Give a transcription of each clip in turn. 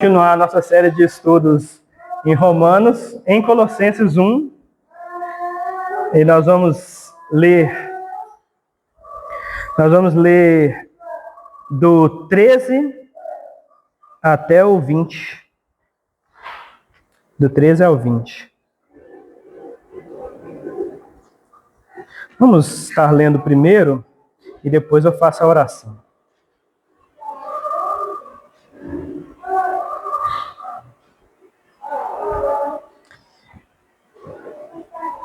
Continuar a nossa série de estudos em Romanos, em Colossenses 1, e nós vamos ler do 13 até o 20. Do 13 ao 20. Vamos estar lendo primeiro e depois eu faço a oração.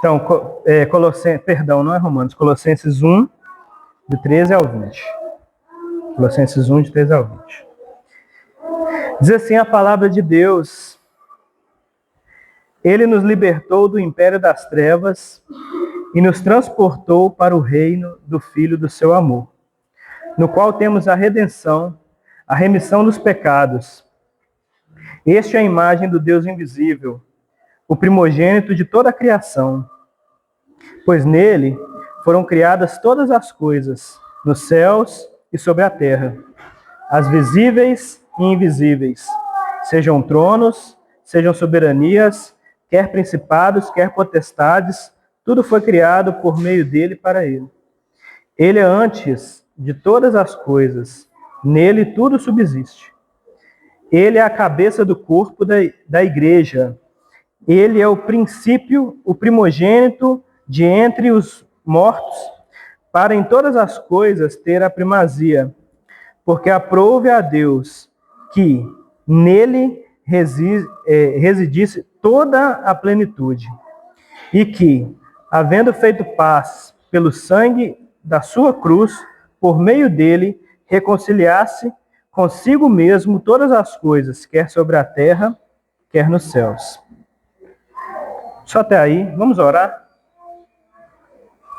Então, Colossenses 1, de 13 ao 20. Colossenses 1, de 13 ao 20. Diz assim a palavra de Deus: Ele nos libertou do império das trevas e nos transportou para o reino do Filho do seu amor, no qual temos a redenção, a remissão dos pecados. Este é a imagem do Deus invisível, o primogênito de toda a criação, pois nele foram criadas todas as coisas, nos céus e sobre a terra, as visíveis e invisíveis, sejam tronos, sejam soberanias, quer principados, quer potestades, tudo foi criado por meio dele e para ele. Ele é antes de todas as coisas, nele tudo subsiste. Ele é a cabeça do corpo da igreja. Ele é o princípio, o primogênito de entre os mortos, para em todas as coisas ter a primazia, porque aprouve a Deus que nele residisse toda a plenitude, e que, havendo feito paz pelo sangue da sua cruz, por meio dele, reconciliasse consigo mesmo todas as coisas, quer sobre a terra, quer nos céus. Só até aí, vamos orar?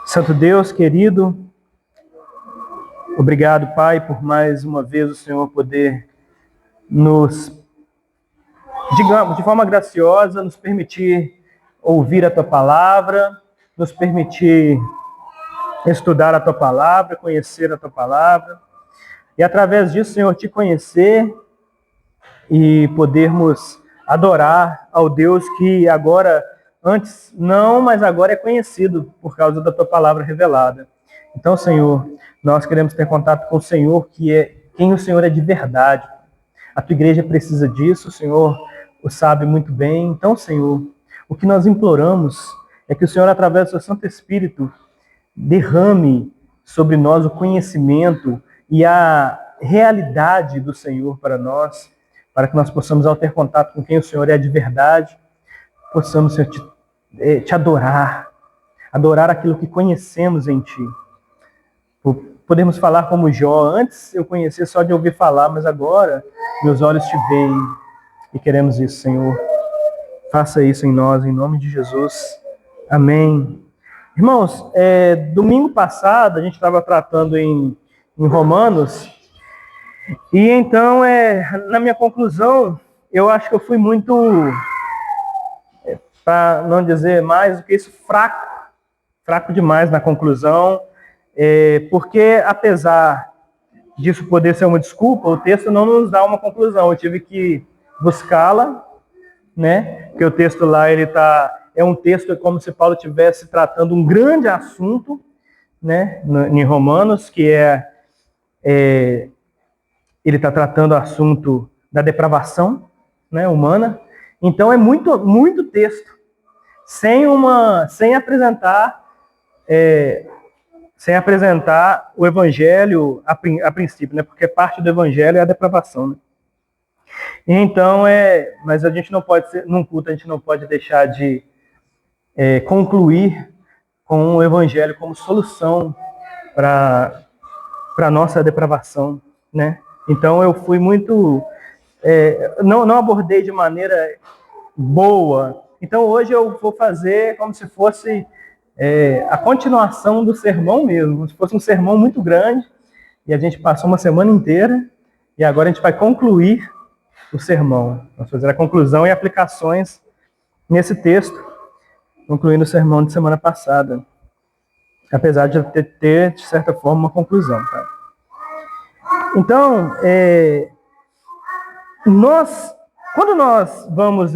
Santo Deus querido, obrigado, Pai, por mais uma vez o Senhor poder nos, digamos, de forma graciosa, nos permitir ouvir a Tua palavra, nos permitir estudar a Tua palavra, conhecer a Tua palavra, e através disso, Senhor, Te conhecer e podermos adorar ao Deus que agora, antes não, mas agora é conhecido por causa da Tua palavra revelada. Então, Senhor, nós queremos ter contato com o Senhor, que é quem o Senhor é de verdade. A Tua igreja precisa disso, o Senhor o sabe muito bem. Então, Senhor, o que nós imploramos é que o Senhor, através do Seu Santo Espírito, derrame sobre nós o conhecimento e a realidade do Senhor para nós, para que nós possamos, ao ter contato com quem o Senhor é de verdade, possamos, Senhor, te adorar aquilo que conhecemos em Ti. Podemos falar como Jó: antes eu conhecia só de ouvir falar, mas agora meus olhos Te veem, e queremos isso, Senhor. Faça isso em nós, em nome de Jesus. Amém. Irmãos, domingo passado a gente estava tratando em Romanos, e então, na minha conclusão, eu acho que eu fui muito, para não dizer mais do que isso, fraco demais na conclusão, porque apesar disso poder ser uma desculpa, o texto não nos dá uma conclusão, eu tive que buscá-la, né? Porque o texto lá, é um texto como se Paulo estivesse tratando um grande assunto, né? Em Romanos, que ele está tratando o assunto da depravação, né, humana. Então é muito texto, sem apresentar o evangelho a princípio, né? Porque parte do evangelho é a depravação, né? Então, mas a gente não pode num culto, a gente não pode deixar de concluir com o evangelho como solução para a nossa depravação, né? Então eu fui muito, não abordei de maneira boa. Então hoje eu vou fazer como se fosse a continuação do sermão mesmo, como se fosse um sermão muito grande, e a gente passou uma semana inteira, e agora a gente vai concluir o sermão. Vamos fazer a conclusão e aplicações nesse texto, concluindo o sermão de semana passada, apesar de ter de certa forma, uma conclusão. Tá? Então, nós Quando nós vamos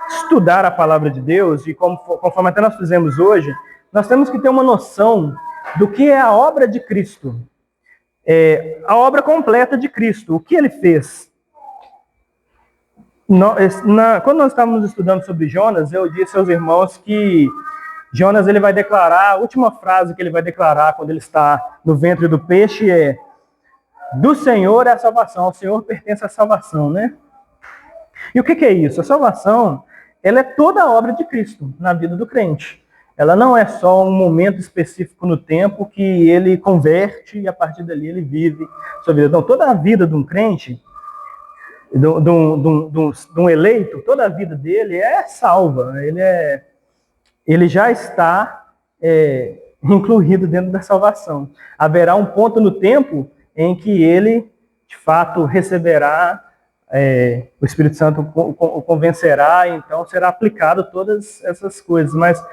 estudar a palavra de Deus, e conforme até nós fizemos hoje, nós temos que ter uma noção do que é a obra de Cristo. A obra completa de Cristo, o que ele fez. Quando nós estávamos estudando sobre Jonas, eu disse aos irmãos que Jonas ele vai declarar, a última frase que ele vai declarar quando ele está no ventre do peixe é: do Senhor é a salvação, ao Senhor pertence a salvação, né? E o que é isso? A salvação, ela é toda a obra de Cristo na vida do crente. Ela não é só um momento específico no tempo que ele converte e a partir dali ele vive sua vida. Então, toda a vida de um crente, de um eleito, toda a vida dele é salva. Ele já está incluído dentro da salvação. Haverá um ponto no tempo em que ele, de fato, receberá, o Espírito Santo o convencerá, então será aplicado todas essas coisas. Mas,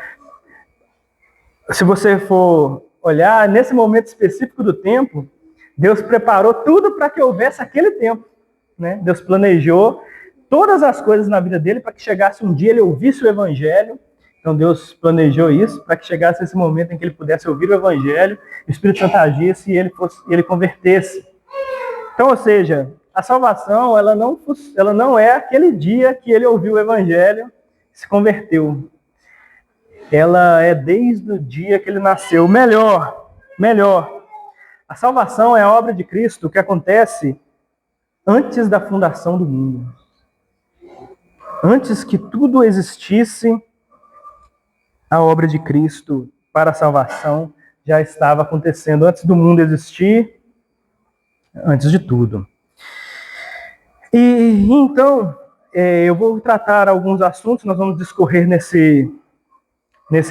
se você for olhar, nesse momento específico do tempo, Deus preparou tudo para que houvesse aquele tempo. Né? Deus planejou todas as coisas na vida dele para que chegasse um dia ele ouvisse o Evangelho. Então Deus planejou isso para que chegasse esse momento em que ele pudesse ouvir o Evangelho, o Espírito Santo agisse e ele convertesse. Então, ou seja, a salvação ela não é aquele dia que ele ouviu o Evangelho e se converteu. Ela é desde o dia que ele nasceu. Melhor. A salvação é a obra de Cristo que acontece antes da fundação do mundo. Antes que tudo existisse, a obra de Cristo para a salvação já estava acontecendo antes do mundo existir, antes de tudo. E então, eu vou tratar alguns assuntos, nós vamos discorrer nesse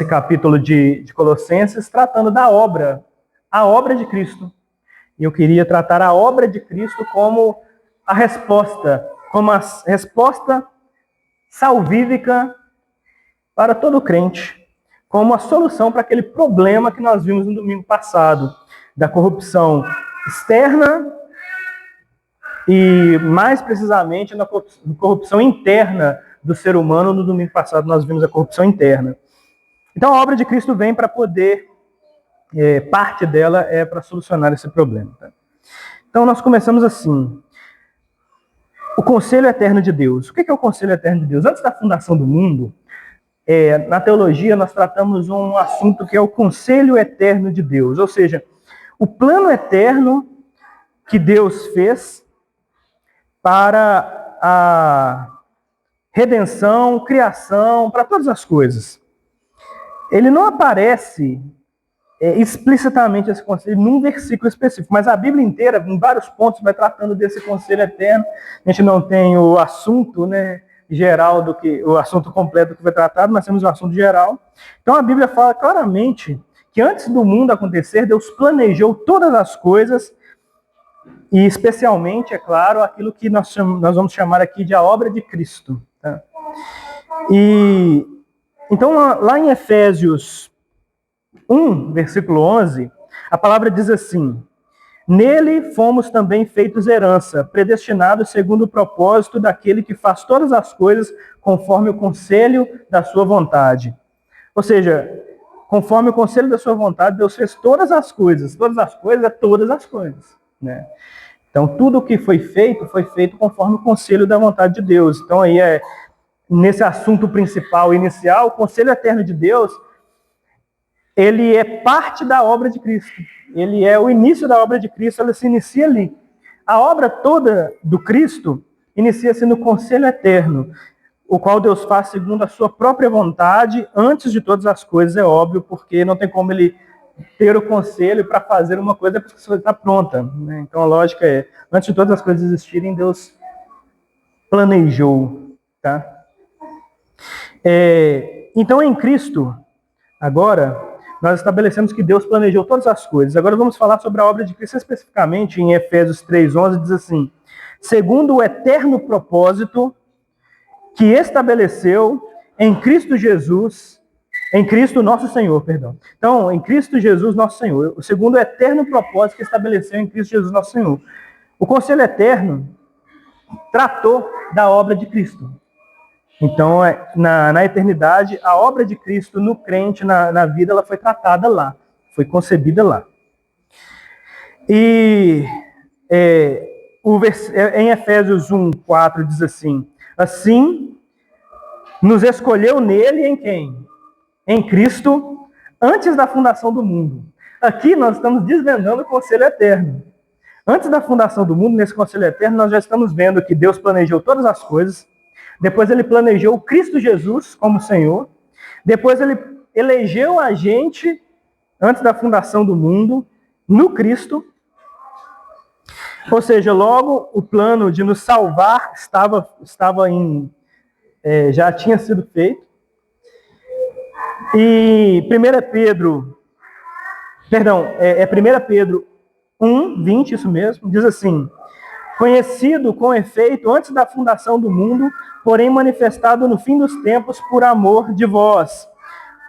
capítulo de Colossenses, tratando da obra, a obra de Cristo. E eu queria tratar a obra de Cristo como a resposta salvífica para todo crente, como a solução para aquele problema que nós vimos no domingo passado, da corrupção externa e, mais precisamente, na corrupção interna do ser humano. No domingo passado nós vimos a corrupção interna. Então a obra de Cristo vem para poder, parte dela é para solucionar esse problema. Tá? Então nós começamos assim. O conselho eterno de Deus. O que é o conselho eterno de Deus? Antes da fundação do mundo, na teologia nós tratamos um assunto que é o conselho eterno de Deus. Ou seja, o plano eterno que Deus fez para a redenção, criação, para todas as coisas. Ele não aparece explicitamente esse conselho num versículo específico, mas a Bíblia inteira, em vários pontos, vai tratando desse conselho eterno. A gente não tem o assunto, né, geral o assunto completo que foi tratado, mas temos o assunto geral. Então a Bíblia fala claramente que antes do mundo acontecer, Deus planejou todas as coisas, e especialmente, é claro, aquilo que nós vamos chamar aqui de a obra de Cristo. Tá? E então lá em Efésios 1, versículo 11, a palavra diz assim: nele fomos também feitos herança, predestinados segundo o propósito daquele que faz todas as coisas conforme o conselho da sua vontade. Ou seja, conforme o conselho da sua vontade, Deus fez todas as coisas. Todas as coisas é todas as coisas. Né? Então, tudo o que foi feito conforme o conselho da vontade de Deus. Então, aí nesse assunto principal, inicial, o conselho eterno de Deus, ele é parte da obra de Cristo. Ele é o início da obra de Cristo, ela se inicia ali. A obra toda do Cristo inicia-se no conselho eterno, o qual Deus faz segundo a sua própria vontade, antes de todas as coisas, é óbvio, porque não tem como ele ter o conselho para fazer uma coisa depois que a coisa está pronta. Né? Então a lógica é, antes de todas as coisas existirem, Deus planejou. Tá? Então em Cristo, agora, nós estabelecemos que Deus planejou todas as coisas. Agora vamos falar sobre a obra de Cristo especificamente em Efésios 3:11, diz assim: segundo o eterno propósito que estabeleceu em Cristo Jesus, em Cristo nosso Senhor, perdão. Então, em Cristo Jesus nosso Senhor, o segundo eterno propósito que estabeleceu em Cristo Jesus nosso Senhor. O conselho eterno tratou da obra de Cristo. Então, na eternidade, a obra de Cristo no crente, na vida, ela foi tratada lá, foi concebida lá. E em Efésios 1:4 diz assim: assim, nos escolheu nele em quem? Em Cristo, antes da fundação do mundo. Aqui nós estamos desvendando o conselho eterno. Antes da fundação do mundo, nesse conselho eterno, nós já estamos vendo que Deus planejou todas as coisas. Depois ele planejou o Cristo Jesus como Senhor. Depois ele elegeu a gente, antes da fundação do mundo, no Cristo. Ou seja, logo o plano de nos salvar já tinha sido feito. E 1 Pedro 1:20, isso mesmo, diz assim: conhecido com efeito antes da fundação do mundo, porém manifestado no fim dos tempos por amor de vós.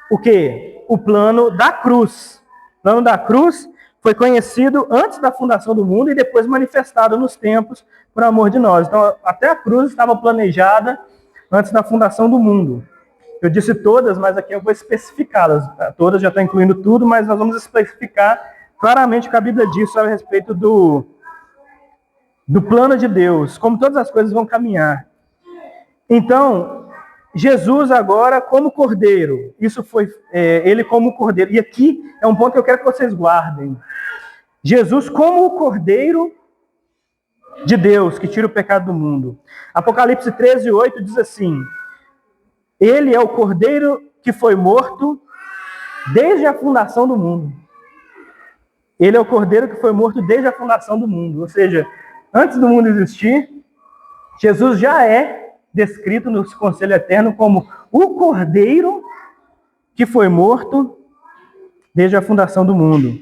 O quê? O plano da cruz. O plano da cruz foi conhecido antes da fundação do mundo e depois manifestado nos tempos por amor de nós. Então, até a cruz estava planejada antes da fundação do mundo. Eu disse todas, mas aqui eu vou especificá-las. Todas já estão incluindo tudo, mas nós vamos especificar claramente o que a Bíblia diz a respeito do plano de Deus, como todas as coisas vão caminhar. Então, Jesus agora como cordeiro, isso foi ele como cordeiro. E aqui é um ponto que eu quero que vocês guardem. Jesus como o cordeiro de Deus, que tira o pecado do mundo. Apocalipse 13:8 diz assim: ele é o cordeiro que foi morto desde a fundação do mundo. Ele é o cordeiro que foi morto desde a fundação do mundo. Ou seja, antes do mundo existir, Jesus já é descrito no conselho eterno como o cordeiro que foi morto desde a fundação do mundo.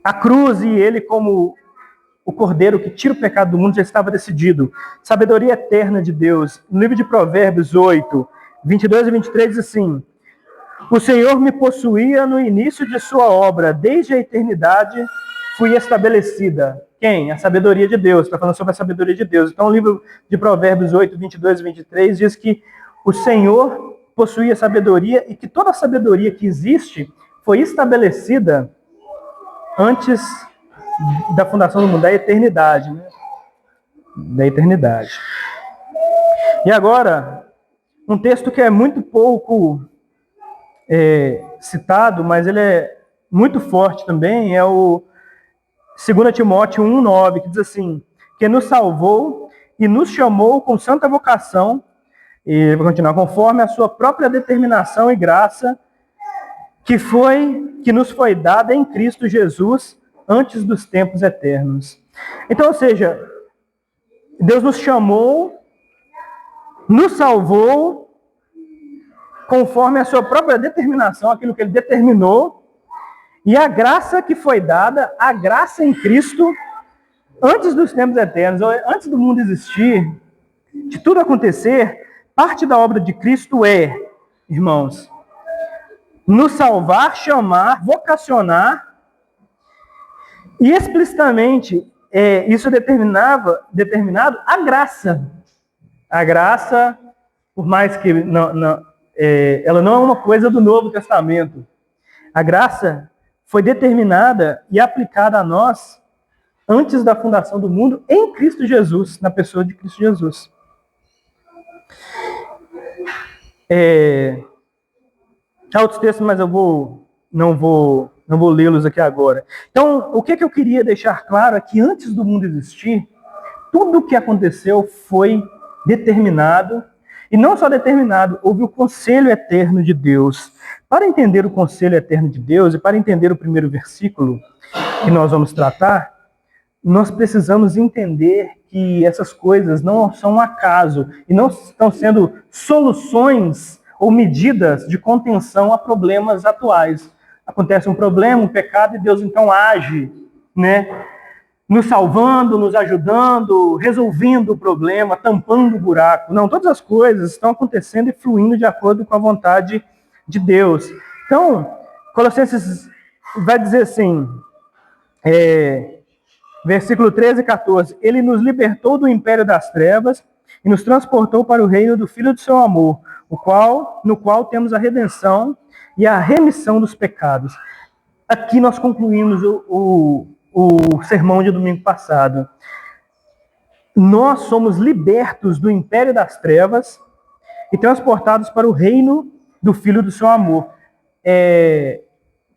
A cruz e ele como o cordeiro que tira o pecado do mundo já estava decidido. Sabedoria eterna de Deus. No livro de Provérbios 8:22 e 23 diz assim: o Senhor me possuía no início de sua obra, desde a eternidade fui estabelecida. Quem? A sabedoria de Deus. Está falando sobre a sabedoria de Deus. Então o livro de Provérbios 8:22 e 23 diz que o Senhor possuía sabedoria e que toda a sabedoria que existe foi estabelecida antes da fundação do mundo, da eternidade, né? Da eternidade. E agora, um texto que é muito pouco citado, mas ele é muito forte também, é o 2 Timóteo 1:9, que diz assim: que nos salvou e nos chamou com santa vocação, e vou continuar, conforme a sua própria determinação e graça, que nos foi dada em Cristo Jesus antes dos tempos eternos. Então, ou seja, Deus nos chamou, nos salvou, conforme a sua própria determinação, aquilo que ele determinou, e a graça que foi dada, a graça em Cristo, antes dos tempos eternos, antes do mundo existir, de tudo acontecer, parte da obra de Cristo irmãos, nos salvar, chamar, vocacionar, e explicitamente, isso determinado a graça. A graça, por mais que ela não é uma coisa do Novo Testamento. A graça foi determinada e aplicada a nós antes da fundação do mundo em Cristo Jesus, na pessoa de Cristo Jesus. Há outros textos, mas eu não vou lê-los aqui agora. Então, o que eu queria deixar claro é que antes do mundo existir, tudo o que aconteceu foi determinado, e não só determinado, houve o conselho eterno de Deus. Para entender o conselho eterno de Deus, e para entender o primeiro versículo que nós vamos tratar, nós precisamos entender que essas coisas não são um acaso, e não estão sendo soluções ou medidas de contenção a problemas atuais. Acontece um problema, um pecado, e Deus então age, né? Nos salvando, nos ajudando, resolvendo o problema, tampando o buraco. Não, todas as coisas estão acontecendo e fluindo de acordo com a vontade de Deus. Então, Colossenses vai dizer assim, Versículo 13 e 14. Ele nos libertou do império das trevas e nos transportou para o reino do Filho do seu amor, no qual temos a redenção e a remissão dos pecados. Aqui nós concluímos o sermão de domingo passado. Nós somos libertos do império das trevas e transportados para o reino do Filho do seu amor.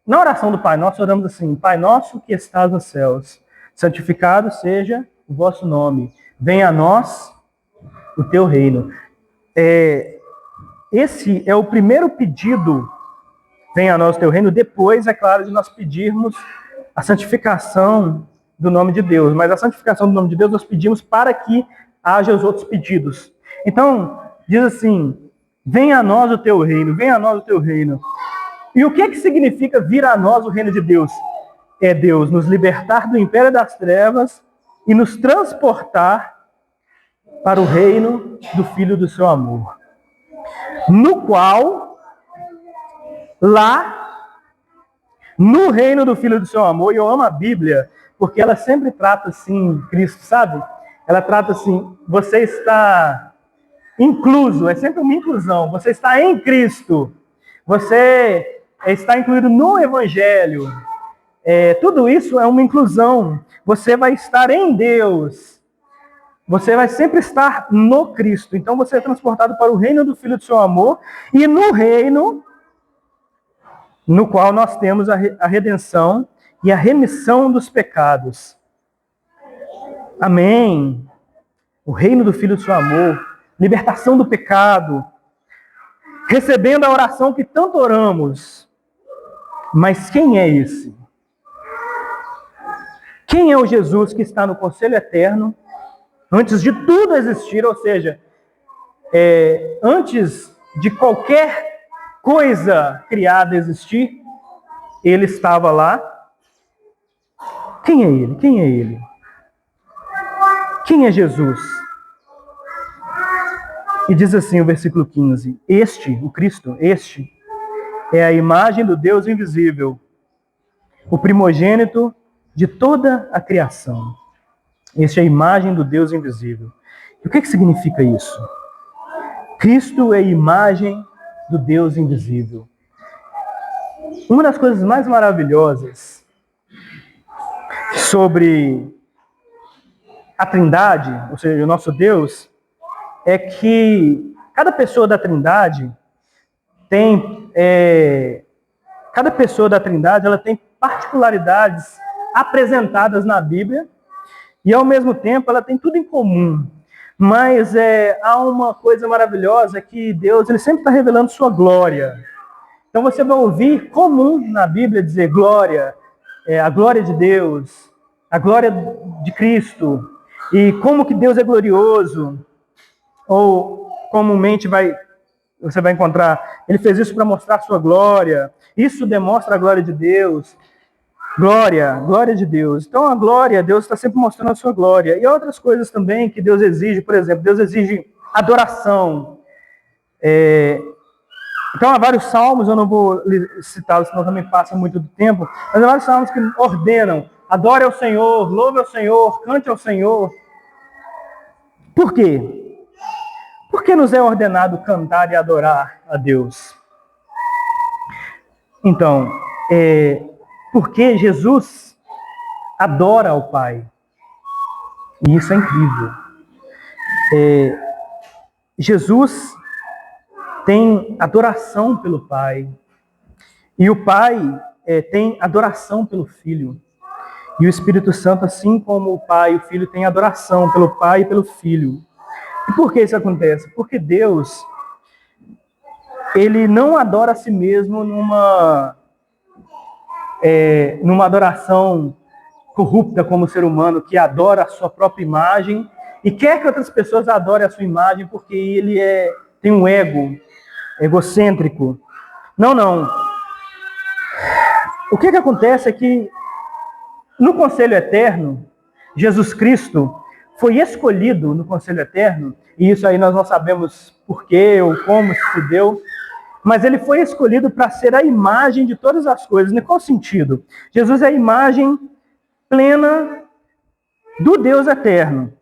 Na oração do Pai Nosso, oramos assim: Pai nosso que estás nos céus, santificado seja o vosso nome. Venha a nós o teu reino. Esse é o primeiro pedido, venha a nós o teu reino, depois, é claro, de nós pedirmos a santificação do nome de Deus. Mas a santificação do nome de Deus nós pedimos para que haja os outros pedidos. Então, diz assim: venha a nós o teu reino, venha a nós o teu reino. E o que significa vir a nós o reino de Deus? É Deus nos libertar do império das trevas e nos transportar para o reino do Filho do seu amor. No qual, lá, no reino do Filho do seu amor, e eu amo a Bíblia, porque ela sempre trata assim, Cristo, sabe? Ela trata assim, você está incluso, é sempre uma inclusão, você está em Cristo, você está incluído no Evangelho. Tudo isso é uma inclusão. Você vai estar em Deus. Você vai sempre estar no Cristo. Então você é transportado para o reino do Filho do seu amor e no reino no qual nós temos a redenção e a remissão dos pecados. Amém. O reino do Filho do seu amor, libertação do pecado, recebendo a oração que tanto oramos. Mas quem é esse? Quem é o Jesus que está no conselho eterno, antes de tudo existir, ou seja, antes de qualquer coisa criada existir, ele estava lá? Quem é ele? Quem é ele? Quem é Jesus? E diz assim o versículo 15: Este, o Cristo, este é a imagem do Deus invisível, o primogênito de toda a criação. Este é a imagem do Deus invisível. E o que significa isso? Cristo é a imagem do Deus invisível. Uma das coisas mais maravilhosas sobre a Trindade, ou seja, o nosso Deus, é que cada pessoa da Trindade ela tem particularidades apresentadas na Bíblia e, ao mesmo tempo, ela tem tudo em comum. Mas há uma coisa maravilhosa que Deus ele sempre está revelando sua glória. Então você vai ouvir comum na Bíblia dizer glória, a glória de Deus, a glória de Cristo, e como que Deus é glorioso. Ou comumente você vai encontrar, ele fez isso para mostrar a sua glória. Isso demonstra a glória de Deus. Glória de Deus. Então a glória, Deus está sempre mostrando a sua glória. E outras coisas também que Deus exige, por exemplo, Deus exige adoração. Então há vários salmos, eu não vou citá-los, senão também passa muito do tempo, mas há vários salmos que ordenam: adore ao Senhor, louve ao Senhor, cante ao Senhor. Por quê? Porque nos é ordenado cantar e adorar a Deus. Então, porque Jesus adora ao Pai. E isso é incrível. Jesus tem adoração pelo Pai. E o Pai tem adoração pelo Filho. E o Espírito Santo, assim como o Pai e o Filho, tem adoração pelo Pai e pelo Filho. E por que isso acontece? Porque Deus, ele não adora a si mesmo numa adoração corrupta como o ser humano, que adora a sua própria imagem e quer que outras pessoas adorem a sua imagem porque ele tem um ego egocêntrico. Não. O que acontece é que no conselho eterno, Jesus Cristo foi escolhido no conselho eterno, e isso aí nós não sabemos porquê ou como se deu, mas ele foi escolhido para ser a imagem de todas as coisas. Em qual sentido? Jesus é a imagem plena do Deus eterno.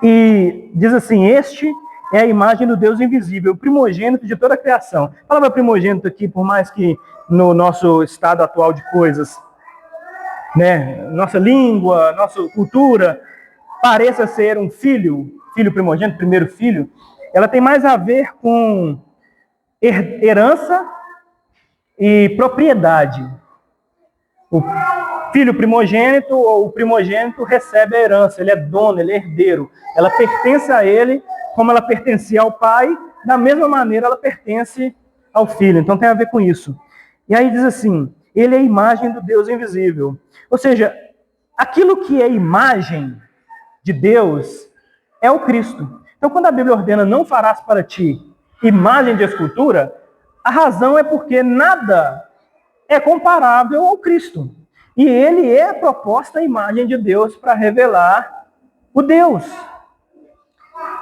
E diz assim, este é a imagem do Deus invisível, o primogênito de toda a criação. A palavra primogênito aqui, por mais que no nosso estado atual de coisas, né, nossa língua, nossa cultura, pareça ser um filho primogênito, primeiro filho, ela tem mais a ver com herança e propriedade. O filho primogênito ou o primogênito recebe a herança, ele é dono, ele é herdeiro. Ela pertence a ele como ela pertencia ao pai, da mesma maneira ela pertence ao filho. Então tem a ver com isso. E aí diz assim, ele é a imagem do Deus invisível. Ou seja, aquilo que é imagem de Deus é o Cristo. Então quando a Bíblia ordena não farás para ti imagem de escultura, a razão é porque nada é comparável ao Cristo. E ele é a proposta imagem de Deus para revelar o Deus.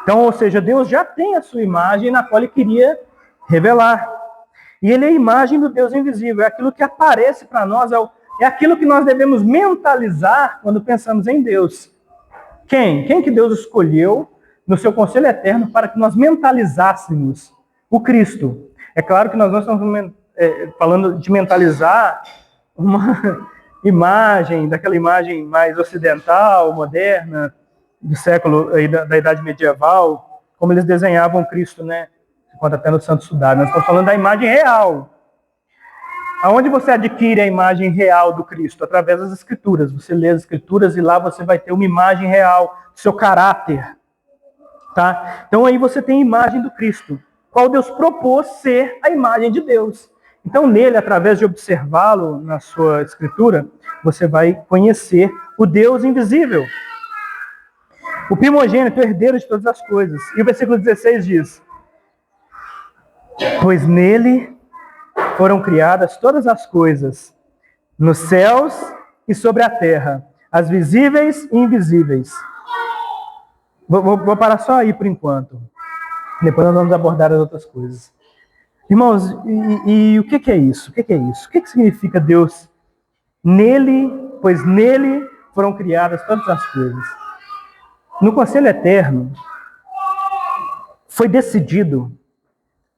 Então, ou seja, Deus já tem a sua imagem na qual ele queria revelar. E ele é a imagem do Deus invisível, é aquilo que aparece para nós, é aquilo que nós devemos mentalizar quando pensamos em Deus. Quem? Quem que Deus escolheu no seu conselho eterno para que nós mentalizássemos? O Cristo. É claro que nós não estamos falando de mentalizar uma imagem, daquela imagem mais ocidental, moderna, do século, da Idade Medieval, como eles desenhavam Cristo, né? Enquanto até no Santo Sudário. Nós estamos falando da imagem real. Aonde você adquire a imagem real do Cristo? Através das Escrituras. Você lê as Escrituras e lá você vai ter uma imagem real do seu caráter. Tá? Então aí você tem a imagem do Cristo, qual Deus propôs ser a imagem de Deus. Então nele, através de observá-lo na sua Escritura, você vai conhecer o Deus invisível. O primogênito, o herdeiro de todas as coisas. E o versículo 16 diz, pois nele foram criadas todas as coisas, nos céus e sobre a terra, as visíveis e invisíveis. Vou parar só aí por enquanto. Depois nós vamos abordar as outras coisas. Irmãos, e o que é isso? O que é isso? O que significa Deus? Nele, pois nele foram criadas todas as coisas. No conselho eterno, foi decidido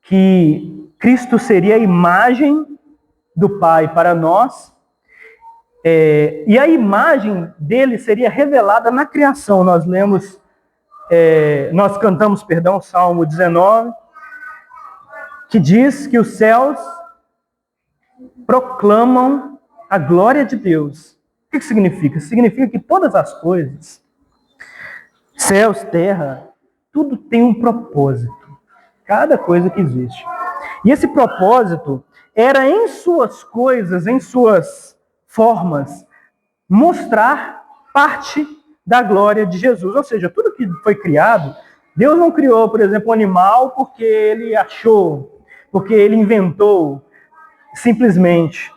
que Cristo seria a imagem do Pai para nós, e a imagem dele seria revelada na criação. Nós cantamos, o Salmo 19, que diz que os céus proclamam a glória de Deus. O que significa? Significa que todas as coisas, céus, terra, tudo tem um propósito. Cada coisa que existe. E esse propósito era em suas coisas, em suas formas, mostrar parte da glória de Jesus. Ou seja, tudo que foi criado, Deus não criou, por exemplo, um animal porque ele achou, porque ele inventou, simplesmente.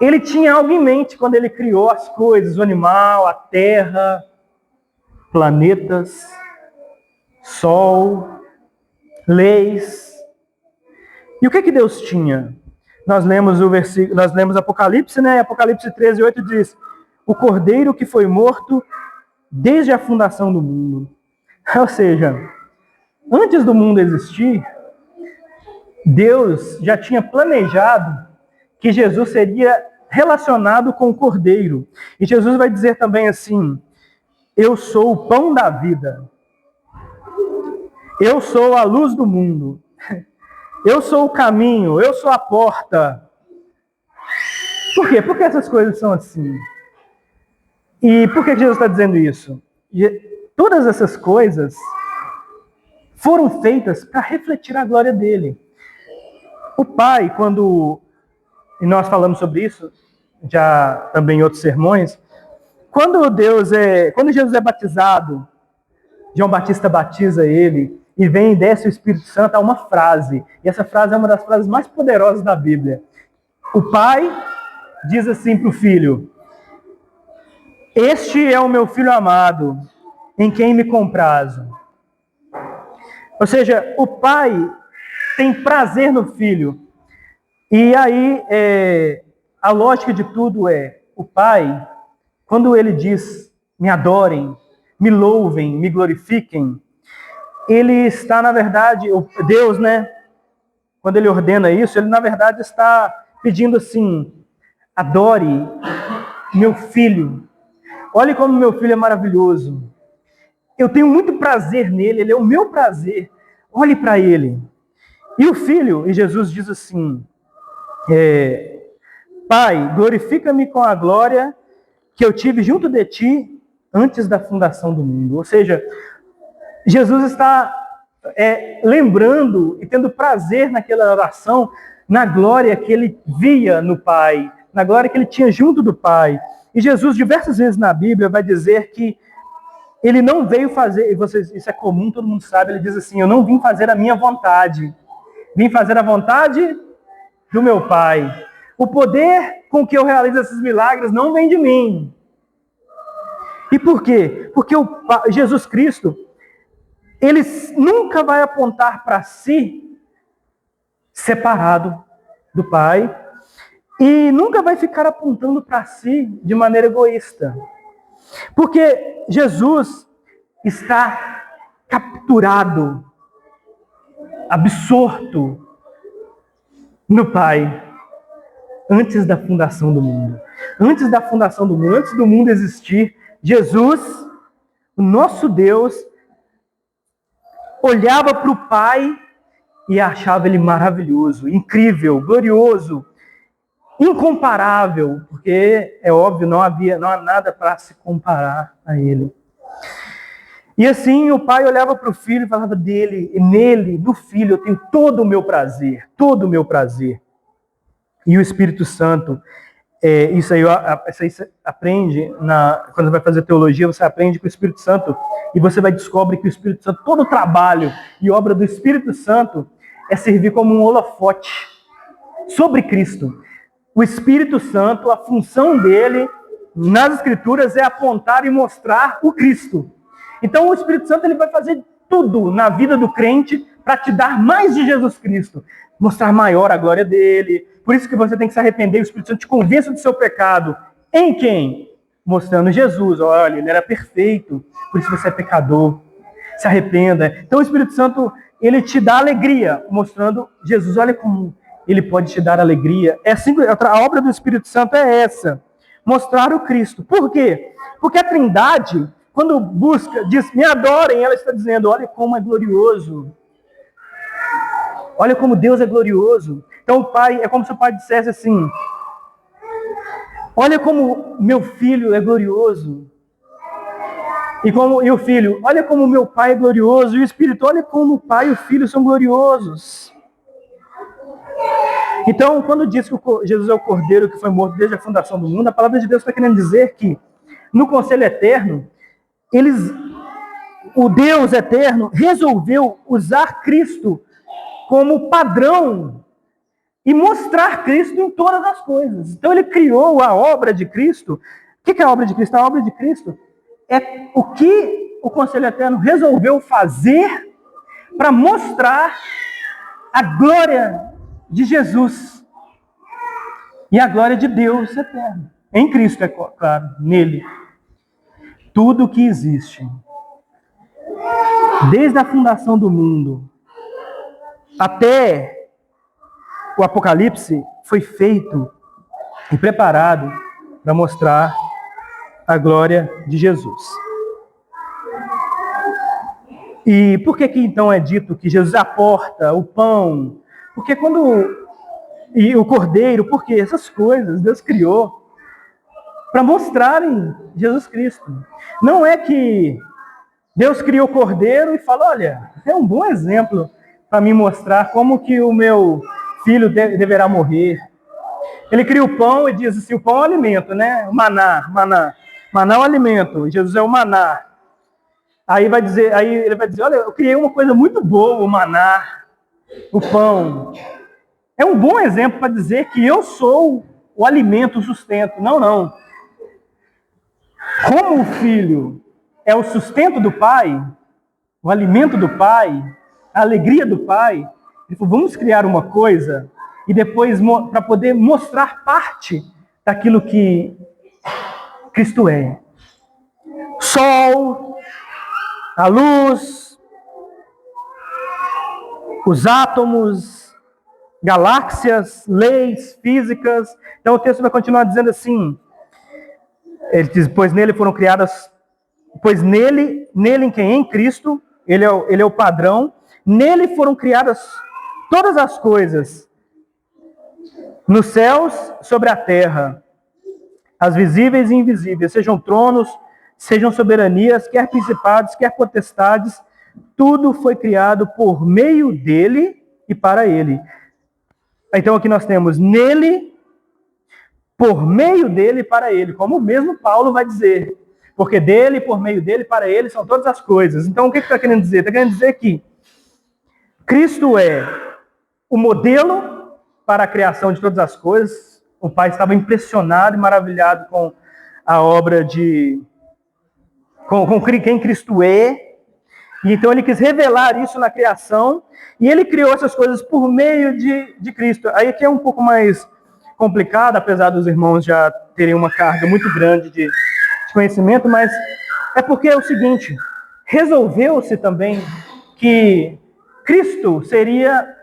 Ele tinha algo em mente quando ele criou as coisas, o animal, a terra, planetas, sol, leis. E o que Deus tinha? Nós lemos o versículo, nós lemos Apocalipse, né? Apocalipse 13:8 diz: o cordeiro que foi morto desde a fundação do mundo. Ou seja, antes do mundo existir, Deus já tinha planejado que Jesus seria relacionado com o cordeiro. E Jesus vai dizer também assim: eu sou o pão da vida. Eu sou a luz do mundo. Eu sou o caminho. Eu sou a porta. Por quê? Por que essas coisas são assim? E por que Jesus está dizendo isso? E todas essas coisas foram feitas para refletir a glória dele. O Pai, e nós falamos sobre isso já também em outros sermões, quando Jesus é batizado, João Batista batiza ele, e vem e desce o Espírito Santo, há uma frase, e essa frase é uma das frases mais poderosas da Bíblia. O Pai diz assim para o Filho: este é o meu Filho amado, em quem me comprazo. Ou seja, o Pai tem prazer no Filho. E aí, a lógica de tudo é, o Pai, quando ele diz, me adorem, me louvem, me glorifiquem, ele está, na verdade, Deus, né? Quando ele ordena isso, ele, na verdade, está pedindo assim, adore meu filho. Olhe como meu filho é maravilhoso. Eu tenho muito prazer nele, ele é o meu prazer. Olhe para ele. E o filho, e Jesus diz assim, Pai, glorifica-me com a glória que eu tive junto de ti antes da fundação do mundo. Ou seja, Jesus está lembrando e tendo prazer naquela oração, na glória que ele via no Pai, na glória que ele tinha junto do Pai. E Jesus, diversas vezes na Bíblia, vai dizer que ele não veio fazer, e isso é comum, todo mundo sabe, ele diz assim, eu não vim fazer a minha vontade, vim fazer a vontade do meu Pai. O poder com que eu realizo esses milagres não vem de mim. E por quê? Porque Jesus Cristo, ele nunca vai apontar para si separado do Pai e nunca vai ficar apontando para si de maneira egoísta. Porque Jesus está capturado, absorto no Pai antes da fundação do mundo. Antes da fundação do mundo, antes do mundo existir, Jesus, o nosso Deus, olhava para o Pai e achava ele maravilhoso, incrível, glorioso, incomparável, porque é óbvio, não há nada para se comparar a ele. E assim o Pai olhava para o Filho e falava dele, nele, no Filho, eu tenho todo o meu prazer, todo o meu prazer. E o Espírito Santo, isso aí você aprende, quando você vai fazer teologia, você aprende com o Espírito Santo, e você vai descobrir que o Espírito Santo, todo o trabalho e obra do Espírito Santo é servir como um holofote sobre Cristo. O Espírito Santo, a função dele nas Escrituras é apontar e mostrar o Cristo. Então o Espírito Santo ele vai fazer tudo na vida do crente para te dar mais de Jesus Cristo, mostrar maior a glória dele. Por isso que você tem que se arrepender, o Espírito Santo te convença do seu pecado. Em quem? Mostrando Jesus. Olha, ele era perfeito, por isso você é pecador. Se arrependa. Então o Espírito Santo, ele te dá alegria, mostrando Jesus. Olha como ele pode te dar alegria. A obra do Espírito Santo é essa, mostrar o Cristo. Por quê? Porque a Trindade, quando busca, diz, me adorem, ela está dizendo, olha como é glorioso. Olha como Deus é glorioso. Então o Pai, é como se o Pai dissesse assim, olha como meu filho é glorioso. E o Filho, olha como meu Pai é glorioso. E o Espírito, olha como o Pai e o Filho são gloriosos. Então, quando diz que Jesus é o Cordeiro que foi morto desde a fundação do mundo, a palavra de Deus está querendo dizer que no conselho eterno, o Deus eterno resolveu usar Cristo como padrão e mostrar Cristo em todas as coisas. Então ele criou a obra de Cristo. O que é a obra de Cristo? A obra de Cristo é o que o Conselho Eterno resolveu fazer para mostrar a glória de Jesus e a glória de Deus eterno. Em Cristo, é claro, nele. Tudo que existe, desde a fundação do mundo até o Apocalipse, foi feito e preparado para mostrar a glória de Jesus. E por que então é dito que Jesus aporta o pão? Porque e o cordeiro, porque essas coisas Deus criou para mostrarem Jesus Cristo. Não é que Deus criou o cordeiro e falou, olha, é um bom exemplo para me mostrar como que o meu filho deverá morrer. Ele cria o pão e diz assim, o pão é o alimento, né? O maná é o alimento, Jesus é o maná. Aí ele vai dizer, olha, eu criei uma coisa muito boa, o maná, o pão. É um bom exemplo para dizer que eu sou o alimento, o sustento. Não. Como o filho é o sustento do pai, o alimento do pai, a alegria do pai, ele falou, vamos criar uma coisa e depois para poder mostrar parte daquilo que Cristo é. Sol, a luz, os átomos, galáxias, leis físicas. Então o texto vai continuar dizendo assim, ele diz, pois nele foram criadas, pois nele em quem? Em Cristo, ele é o padrão, nele foram criadas todas as coisas, nos céus, sobre a terra, as visíveis e invisíveis, sejam tronos, sejam soberanias, quer principados, quer potestades, tudo foi criado por meio dele e para ele. Então aqui nós temos nele, por meio dele e para ele, como o mesmo Paulo vai dizer. Porque dele, por meio dele, para ele são todas as coisas. Então o que está querendo dizer? Está querendo dizer que Cristo é o modelo para a criação de todas as coisas. O Pai estava impressionado e maravilhado com a obra com quem Cristo é. E então ele quis revelar isso na criação. E ele criou essas coisas por meio de Cristo. Aí aqui é um pouco mais complicado, apesar dos irmãos já terem uma carga muito grande de conhecimento, mas é porque é o seguinte, resolveu-se também que Cristo seria,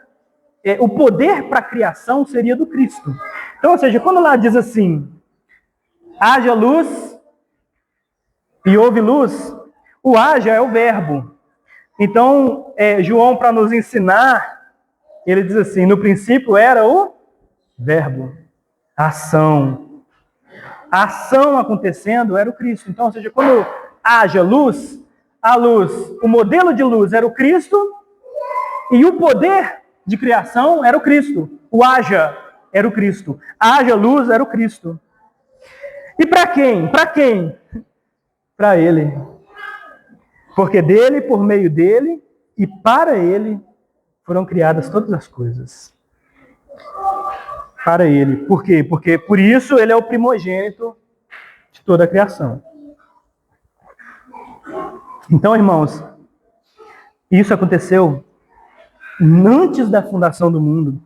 o poder para a criação seria do Cristo. Então, ou seja, quando lá diz assim, haja luz e houve luz, o haja é o verbo. Então, João, para nos ensinar, ele diz assim, no princípio era o verbo, a ação. A ação acontecendo era o Cristo. Então, ou seja, quando haja luz, a luz, o modelo de luz era o Cristo e o poder de criação era o Cristo. O haja era o Cristo. Haja luz era o Cristo. E para quem? Para quem? Para Ele. Porque dele, por meio dele e para Ele foram criadas todas as coisas. Para Ele. Por quê? Porque por isso Ele é o primogênito de toda a criação. Então, irmãos, isso aconteceu antes da fundação do mundo.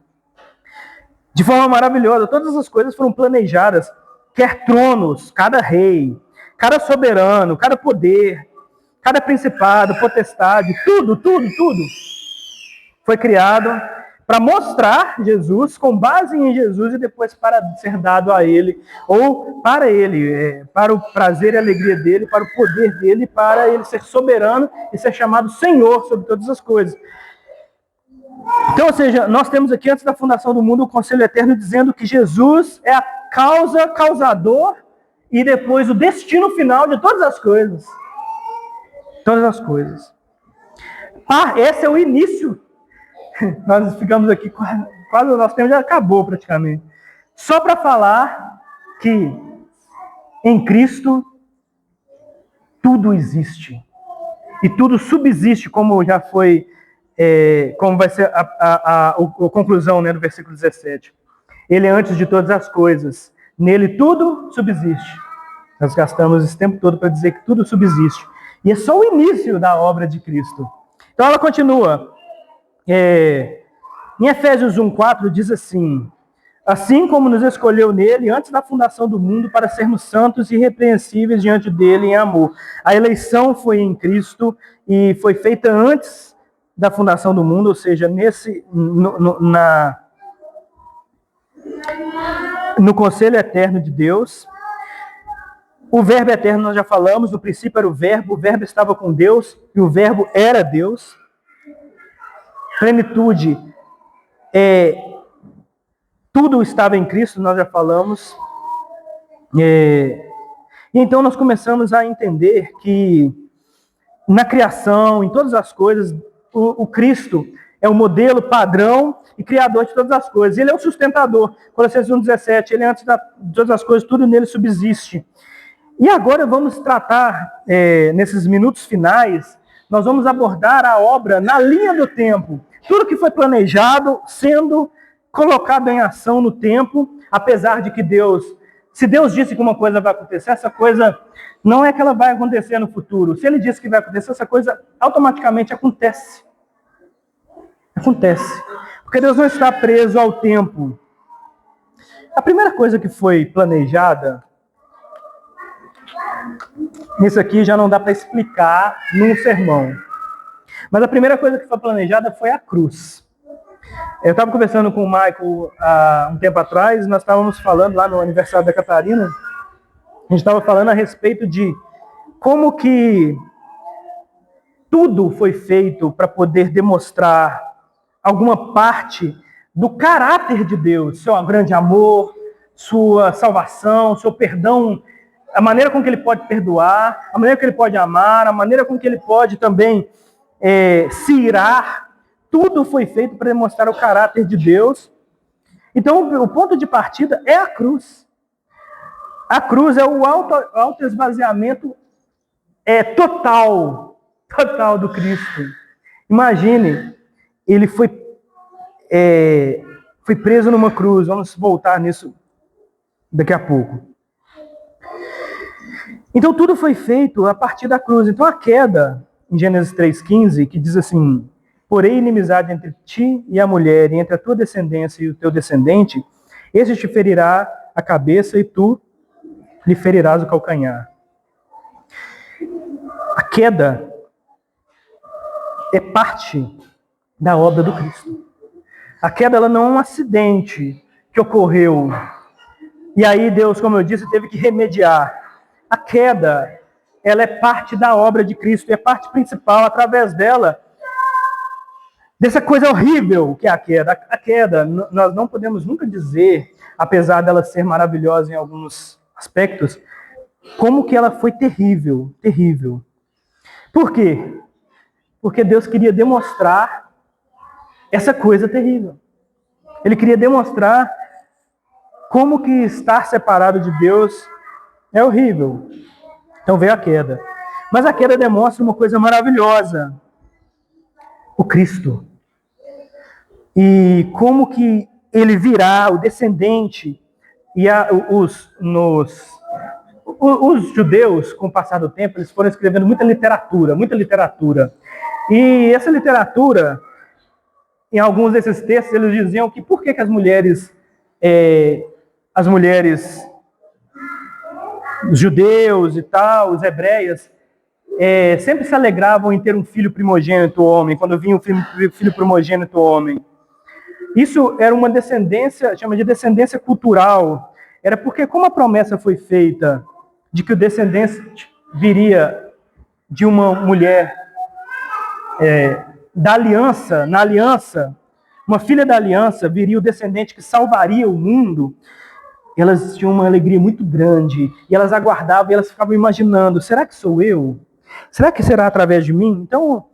De forma maravilhosa. Todas as coisas foram planejadas. Quer tronos, cada rei, cada soberano, cada poder, cada principado, potestade, tudo foi criado para mostrar Jesus, com base em Jesus, e depois para ser dado a Ele, ou para Ele, para o prazer e alegria dEle, para o poder dEle, para Ele ser soberano e ser chamado Senhor sobre todas as coisas. Então, ou seja, nós temos aqui, antes da fundação do mundo, o Conselho Eterno dizendo que Jesus é a causa, causador, e depois o destino final de todas as coisas. Todas as coisas. Esse é o início. Nós ficamos aqui, quase o nosso tempo já acabou praticamente. Só para falar que em Cristo tudo existe. E tudo subsiste, como já foi, como vai ser a conclusão, né, do versículo 17. Ele é antes de todas as coisas. Nele tudo subsiste. Nós gastamos esse tempo todo para dizer que tudo subsiste. E é só o início da obra de Cristo. Então ela continua. Em Efésios 1,4 diz assim: assim como nos escolheu nele antes da fundação do mundo para sermos santos e irrepreensíveis diante dele em amor. A eleição foi em Cristo e foi feita antes da fundação do mundo, ou seja, no conselho eterno de Deus. O verbo eterno nós já falamos, no princípio era o verbo estava com Deus e o verbo era Deus. Plenitude, tudo estava em Cristo, nós já falamos. E então nós começamos a entender que na criação, em todas as coisas, o Cristo é o modelo padrão e criador de todas as coisas. Ele é o sustentador. Colossenses 1,17, ele é antes de todas as coisas, tudo nele subsiste. E agora vamos tratar, nesses minutos finais, nós vamos abordar a obra na linha do tempo. Tudo que foi planejado sendo colocado em ação no tempo, apesar de que se Deus disse que uma coisa vai acontecer, essa coisa não é que ela vai acontecer no futuro. Se Ele disse que vai acontecer, essa coisa automaticamente acontece. Acontece. Porque Deus não está preso ao tempo. A primeira coisa que foi planejada Isso aqui já não dá para explicar num sermão. Mas a primeira coisa que foi planejada foi a cruz. Eu estava conversando com o Michael há um tempo atrás, nós estávamos falando lá no aniversário da Catarina, a gente estava falando a respeito de como que tudo foi feito para poder demonstrar alguma parte do caráter de Deus, seu grande amor, sua salvação, seu perdão, a maneira com que ele pode perdoar, a maneira que ele pode amar, a maneira com que ele pode também se irar. Tudo foi feito para demonstrar o caráter de Deus. Então, o ponto de partida é a cruz. A cruz é o autoesvaziamento total do Cristo. Imagine, ele foi preso numa cruz. Vamos voltar nisso daqui a pouco. Então, tudo foi feito a partir da cruz. Então, a queda, em Gênesis 3,15, que diz assim: porém, inimizade entre ti e a mulher, e entre a tua descendência e o teu descendente, esse te ferirá a cabeça e tu lhe ferirás o calcanhar. A queda é parte da obra do Cristo. A queda ela não é um acidente que ocorreu. E aí Deus, como eu disse, teve que remediar. A queda, ela é parte da obra de Cristo, e é parte principal, através dela, dessa coisa horrível que é a queda. A queda, nós não podemos nunca dizer, apesar dela ser maravilhosa em alguns aspectos, como que ela foi terrível, terrível. Por quê? Porque Deus queria demonstrar essa coisa terrível. Ele queria demonstrar como que estar separado de Deus é horrível. Então veio a queda. Mas a queda demonstra uma coisa maravilhosa: o Cristo. E como que ele virá, o descendente, e os judeus, com o passar do tempo, eles foram escrevendo muita literatura. E essa literatura, em alguns desses textos, eles diziam que por que as mulheres, os judeus e tal, os hebreias, sempre se alegravam em ter um filho primogênito homem, quando vinha um filho primogênito homem. Isso era uma descendência, chama de descendência cultural. Era porque, como a promessa foi feita de que o descendente viria de uma mulher da aliança, na aliança, uma filha da aliança, viria o descendente que salvaria o mundo, elas tinham uma alegria muito grande, e elas aguardavam, e elas ficavam imaginando: será que sou eu? Será que será através de mim? Então,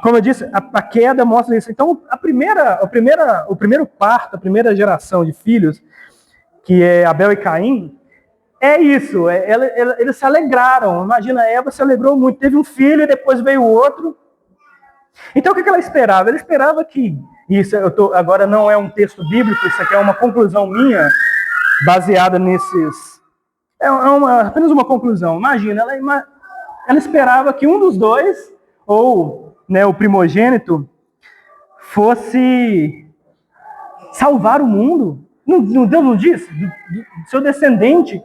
como eu disse, a queda mostra isso. Então, o primeiro parto, a primeira geração de filhos, que é Abel e Caim, é isso. Eles se alegraram. Imagina, Eva se alegrou muito. Teve um filho e depois veio o outro. Então, o que ela esperava? Ela esperava que... Isso agora não é um texto bíblico, isso aqui é uma conclusão minha, baseada nesses... apenas uma conclusão. Imagina, ela esperava que um dos dois, ou o primogênito, fosse salvar o mundo. Deus não disse? Seu descendente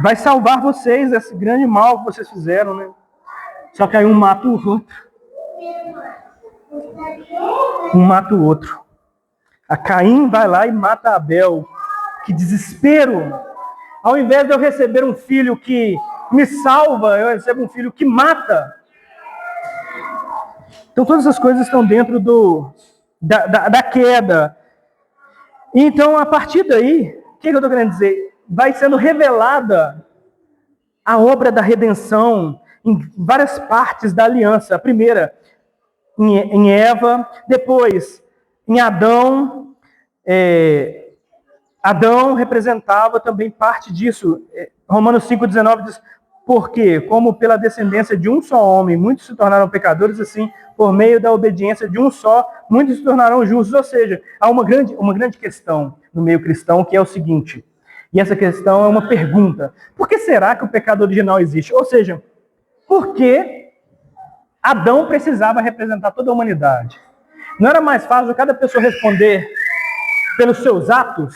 vai salvar vocês desse grande mal que vocês fizeram, né? Só que aí um mata o outro. A Caim vai lá e mata Abel. Que desespero! Ao invés de eu receber um filho que me salva, eu recebo um filho que mata. Então todas essas coisas estão dentro da queda. Então, a partir daí, o que eu estou querendo dizer? Vai sendo revelada a obra da redenção em várias partes da aliança. A primeira, em Eva, depois em Adão. Adão representava também parte disso. Romanos 5,19 diz: porque, como pela descendência de um só homem, muitos se tornaram pecadores, assim, por meio da obediência de um só, muitos se tornarão justos. Ou seja, há uma grande questão no meio cristão, que é o seguinte, e essa questão é uma pergunta: por que será que o pecado original existe? Ou seja, por que Adão precisava representar toda a humanidade? Não era mais fácil cada pessoa responder pelos seus atos?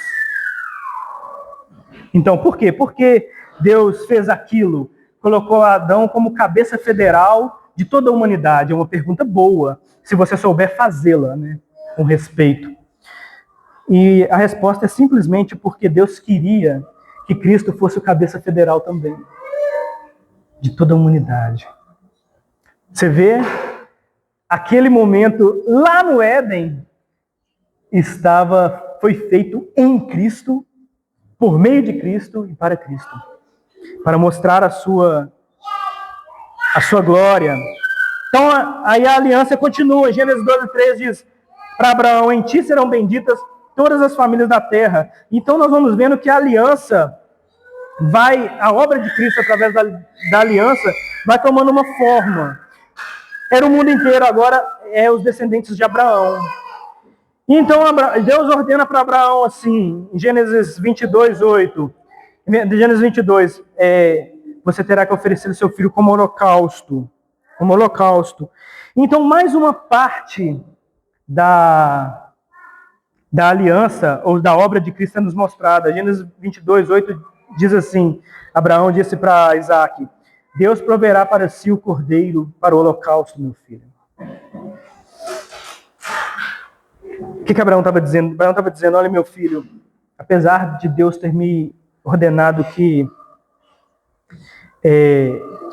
Então, por quê? Porque Deus fez aquilo? Colocou Adão como cabeça federal de toda a humanidade. É uma pergunta boa, se você souber fazê-la, né, com respeito. E a resposta é simplesmente porque Deus queria que Cristo fosse o cabeça federal também, de toda a humanidade. Você vê, aquele momento lá no Éden foi feito em Cristo, por meio de Cristo e para Cristo, para mostrar a sua glória. Então, aí a aliança continua. Gênesis 12:3 diz para Abraão: em ti serão benditas todas as famílias da terra. Então nós vamos vendo que a aliança a obra de Cristo através da aliança vai tomando uma forma. Era o mundo inteiro, agora é os descendentes de Abraão. Então Deus ordena para Abraão assim, em Gênesis 22:8, Gênesis 22, você terá que oferecer o seu filho como holocausto. Então, mais uma parte da aliança, ou da obra de Cristo é nos mostrada. Gênesis 22:8 diz assim: Abraão disse para Isaac: Deus proverá para si o cordeiro para o holocausto, meu filho. O que Abraão estava dizendo? Abraão estava dizendo: olha, meu filho, apesar de Deus ter me ordenado que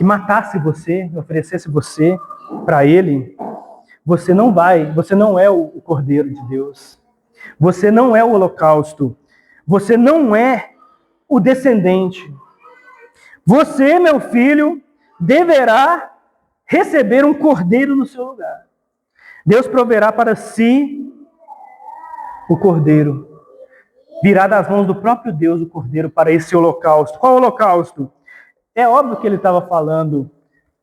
matasse você, oferecesse você para ele, você não é o cordeiro de Deus. Você não é o holocausto. Você não é o descendente. Você, meu filho, deverá receber um cordeiro no seu lugar. Deus proverá para si o cordeiro. Virá das mãos do próprio Deus o cordeiro para esse holocausto. Qual holocausto? É óbvio que ele estava falando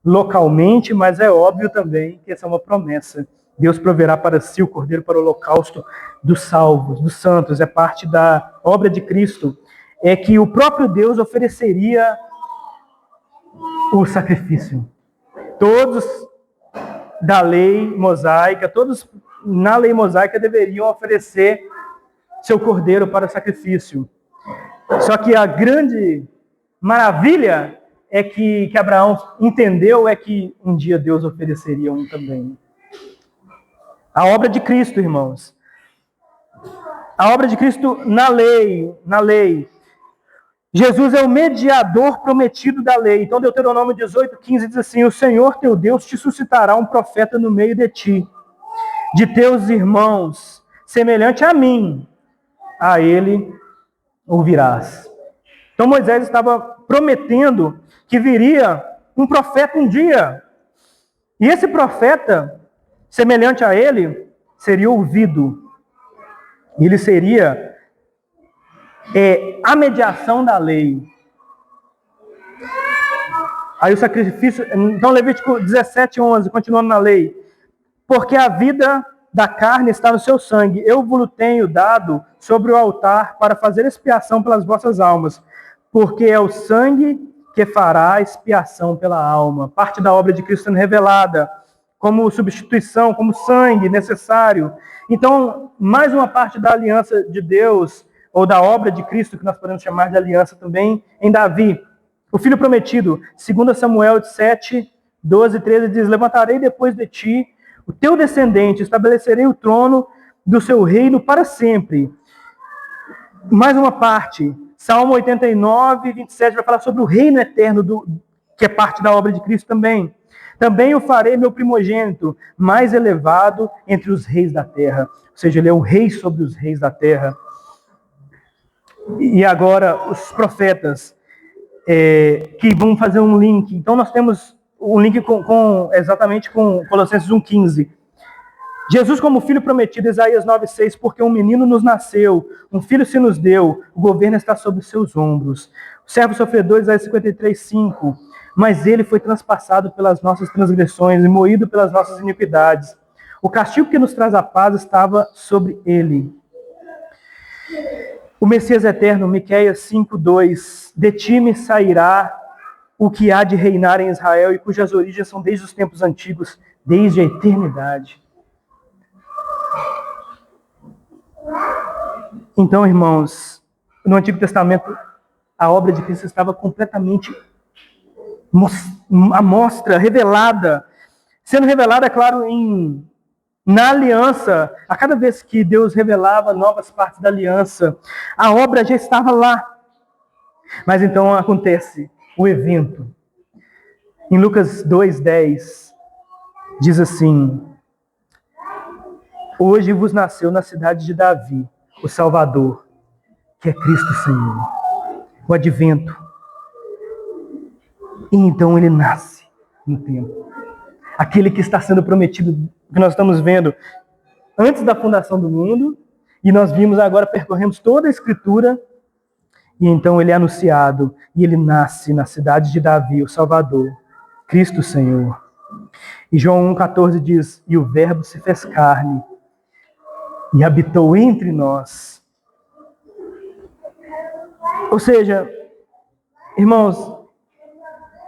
localmente, mas é óbvio também que essa é uma promessa. Deus proverá para si o cordeiro para o holocausto dos salvos, dos santos. É parte da obra de Cristo. É que o próprio Deus ofereceria o sacrifício. Todos da lei mosaica, todos na lei mosaica deveriam oferecer seu cordeiro para sacrifício. Só que a grande maravilha é que Abraão entendeu é que um dia Deus ofereceria um também. A obra de Cristo, irmãos. A obra de Cristo na lei. Jesus é o mediador prometido da lei. Então, Deuteronômio 18:15 diz assim: o Senhor teu Deus te suscitará um profeta no meio de ti, de teus irmãos, semelhante a mim, a ele ouvirás. Então, Moisés estava prometendo que viria um profeta um dia. E esse profeta, semelhante a ele, seria ouvido. Ele seria a mediação da lei. Aí o sacrifício... Então, Levítico 17:11, continuando na lei. Porque a vida da carne está no seu sangue. Eu vos tenho dado sobre o altar para fazer expiação pelas vossas almas. Porque é o sangue que fará expiação pela alma. Parte da obra de Cristo sendo revelada como substituição, como sangue necessário. Então, mais uma parte da aliança de Deus, ou da obra de Cristo, que nós podemos chamar de aliança também, em Davi. O filho prometido, 2 Samuel 7:12-13, diz: levantarei depois de ti o teu descendente, estabelecerei o trono do seu reino para sempre. Mais uma parte, Salmo 89:27, vai falar sobre o reino eterno, que é parte da obra de Cristo também. Também o farei meu primogênito, mais elevado entre os reis da terra. Ou seja, ele é o rei sobre os reis da terra. E agora, os profetas, que vão fazer um link. Então, nós temos um link exatamente com Colossenses 1:15. Jesus como filho prometido, Isaías 9:6, porque um menino nos nasceu, um filho se nos deu, o governo está sobre os seus ombros. O servo sofredor, Isaías 53:5, mas ele foi transpassado pelas nossas transgressões e moído pelas nossas iniquidades. O castigo que nos traz a paz estava sobre ele. O Messias eterno, Miqueias 5:2, de ti me sairá o que há de reinar em Israel e cujas origens são desde os tempos antigos, desde a eternidade. Então, irmãos, no Antigo Testamento, A obra de Cristo estava completamente à mostra, revelada, sendo revelada, é claro, na aliança. A cada vez que Deus revelava novas partes da aliança, a obra já estava lá. Mas então acontece o evento. Em Lucas 2:10, diz assim: hoje vos nasceu na cidade de Davi o Salvador, que é Cristo Senhor. O advento. E então ele nasce no tempo. Aquele que está sendo prometido, que nós estamos vendo antes da fundação do mundo, e nós vimos agora, percorremos toda a Escritura, e então ele é anunciado, e ele nasce na cidade de Davi, o Salvador, Cristo Senhor. E João 1,14 diz: e o Verbo se fez carne, e habitou entre nós. Ou seja, irmãos,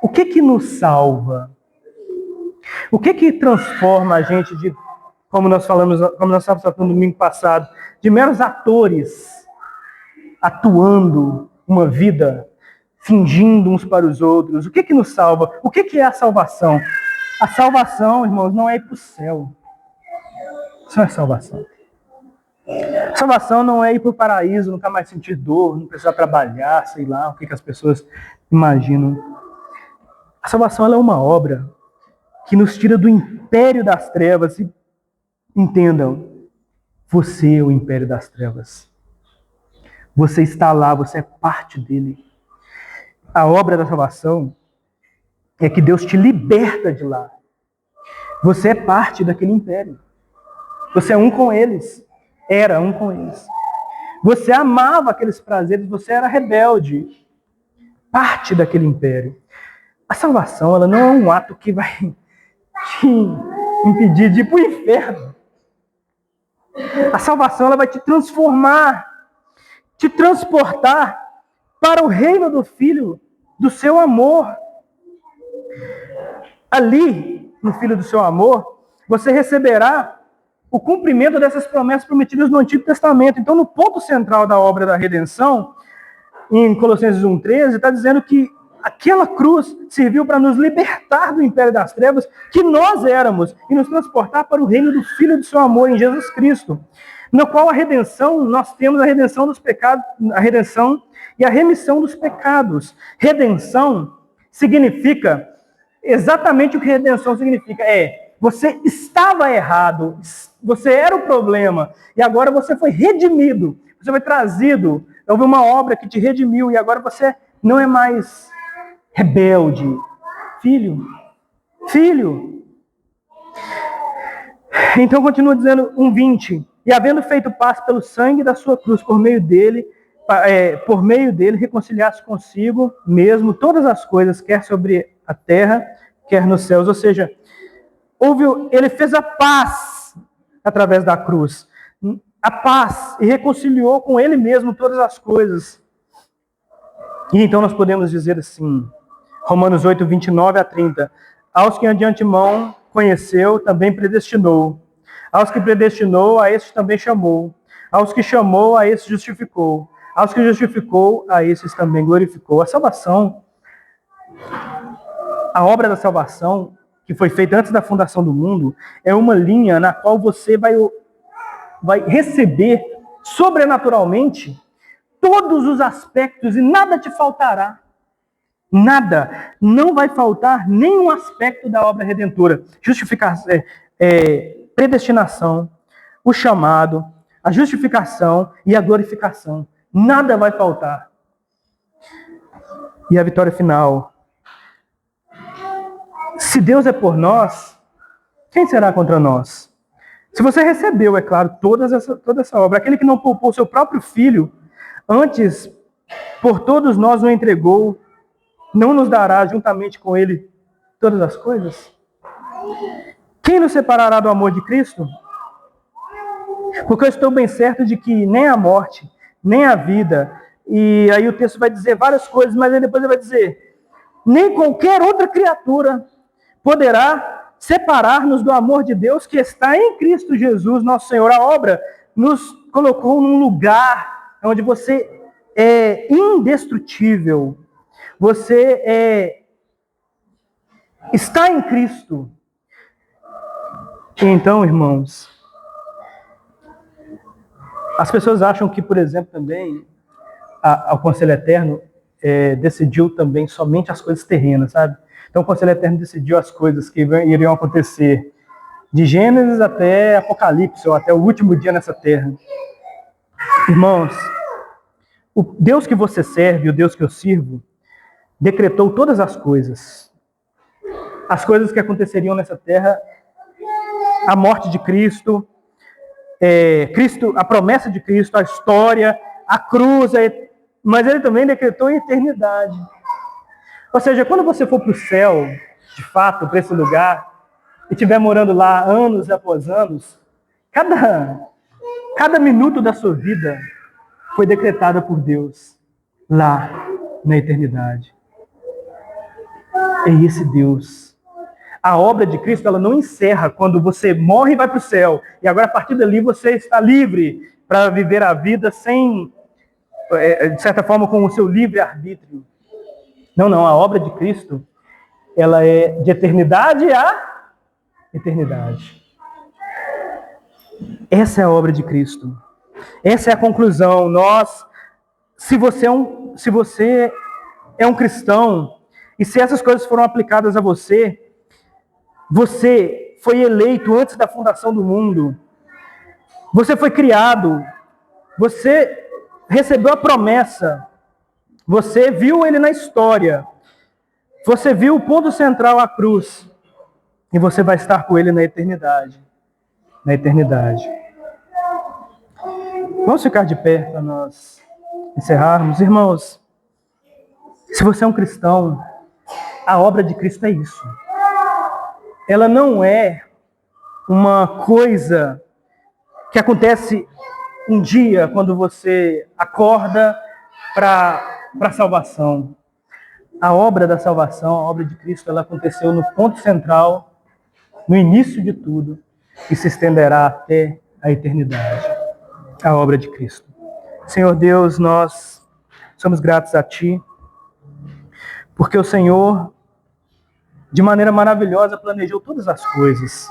o que nos salva? O que transforma a gente de, como nós estávamos falando no domingo passado, de meros atores atuando uma vida, fingindo uns para os outros? O que nos salva? O que é a salvação? A salvação, irmãos, não é ir para o céu. Isso não é salvação. Salvação não é ir para o paraíso, nunca mais sentir dor, não precisar trabalhar, sei lá, o que as pessoas imaginam. A salvação ela é uma obra que nos tira do império das trevas. E entendam, você é o império das trevas. Você está lá, você é parte dele. A obra da salvação é que Deus te liberta de lá. Você é parte daquele império. Você é um com eles. Era um com eles. Você amava aqueles prazeres, você era rebelde. Parte daquele império. A salvação ela não é um ato que vai te impedir de ir para o inferno. A salvação ela vai te transformar, te transportar para o reino do Filho do seu amor. Ali, no Filho do seu amor, você receberá o cumprimento dessas promessas prometidas no Antigo Testamento. Então, no ponto central da obra da redenção, em Colossenses 1,13, está dizendo que aquela cruz serviu para nos libertar do império das trevas que nós éramos e nos transportar para o reino do Filho do seu amor, em Jesus Cristo, no qual a redenção, nós temos a redenção dos pecados, a redenção e a remissão dos pecados. Redenção significa exatamente o que redenção significa. Você estava errado, você era o problema, e agora você foi redimido, você foi trazido, houve uma obra que te redimiu, e agora você não é mais rebelde. Filho. Então continua dizendo 1:20, e havendo feito paz pelo sangue da sua cruz, por meio dele reconciliasse consigo mesmo todas as coisas, quer sobre a terra, quer nos céus. Ou seja, ele fez a paz através da cruz. A paz, e reconciliou com ele mesmo todas as coisas. E então nós podemos dizer assim, Romanos 8:29-30, aos que de antemão conheceu, também predestinou. Aos que predestinou, a estes também chamou. Aos que chamou, a estes justificou. Aos que justificou, a estes também glorificou. A salvação, a obra da salvação, que foi feita antes da fundação do mundo, é uma linha na qual você vai receber sobrenaturalmente todos os aspectos e nada te faltará. Nada. Não vai faltar nenhum aspecto da obra redentora. Justificação, predestinação, o chamado, a justificação e a glorificação. Nada vai faltar. E a vitória final. Se Deus é por nós, quem será contra nós? Se você recebeu, é claro, toda essa obra, aquele que não poupou seu próprio filho, antes por todos nós o entregou, não nos dará juntamente com ele todas as coisas? Quem nos separará do amor de Cristo? Porque eu estou bem certo de que nem a morte, nem a vida, e aí o texto vai dizer várias coisas, mas aí depois ele vai dizer, nem qualquer outra criatura poderá separar-nos do amor de Deus que está em Cristo Jesus, nosso Senhor. A obra nos colocou num lugar onde você é indestrutível. Você está em Cristo. Então, irmãos, as pessoas acham que, por exemplo, também o Conselho Eterno decidiu também somente as coisas terrenas, sabe? Então, o Conselho Eterno decidiu as coisas que iriam acontecer de Gênesis até Apocalipse, ou até o último dia nessa terra. Irmãos, o Deus que você serve, o Deus que eu sirvo, decretou todas as coisas que aconteceriam nessa terra, a morte de Cristo, a promessa de Cristo, a história, a cruz, mas ele também decretou a eternidade. Ou seja, quando você for para o céu, de fato, para esse lugar, e estiver morando lá anos após anos, cada minuto da sua vida foi decretada por Deus lá na eternidade. É esse Deus. A obra de Cristo, ela não encerra quando você morre e vai para o céu. E agora, a partir dali, você está livre para viver a vida sem, de certa forma, com o seu livre-arbítrio. Não. A obra de Cristo, ela é de eternidade a eternidade. Essa é a obra de Cristo. Essa é a conclusão. Se você é um cristão, e se essas coisas foram aplicadas a você, você foi eleito antes da fundação do mundo. Você foi criado. Você recebeu a promessa. Você viu ele na história. Você viu o ponto central, a cruz. E você vai estar com ele na eternidade. Na eternidade. Vamos ficar de pé para nós encerrarmos. Irmãos, se você é um cristão, a obra de Cristo é isso. Ela não é uma coisa que acontece um dia quando você acorda para a salvação. A obra da salvação, a obra de Cristo, ela aconteceu no ponto central, no início de tudo, e se estenderá até a eternidade. A obra de Cristo. Senhor Deus, nós somos gratos a Ti, porque o Senhor, de maneira maravilhosa, planejou todas as coisas.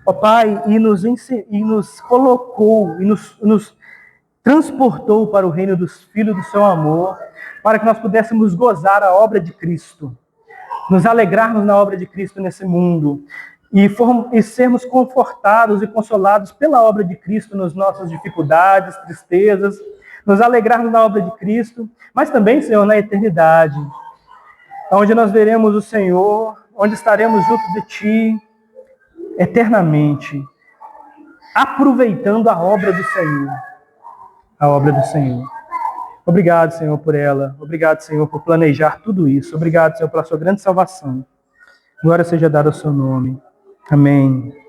Ó Pai, e nos colocou, e nos transportou para o reino dos filhos do Seu amor, para que nós pudéssemos gozar a obra de Cristo, nos alegrarmos na obra de Cristo nesse mundo, e sermos confortados e consolados pela obra de Cristo nas nossas dificuldades, tristezas, nos alegrarmos na obra de Cristo, mas também, Senhor, na eternidade, onde nós veremos o Senhor, onde estaremos juntos de Ti eternamente, aproveitando a obra do Senhor. A obra do Senhor. Obrigado, Senhor, por ela. Obrigado, Senhor, por planejar tudo isso. Obrigado, Senhor, pela Sua grande salvação. Glória seja dada ao Seu nome. Amém.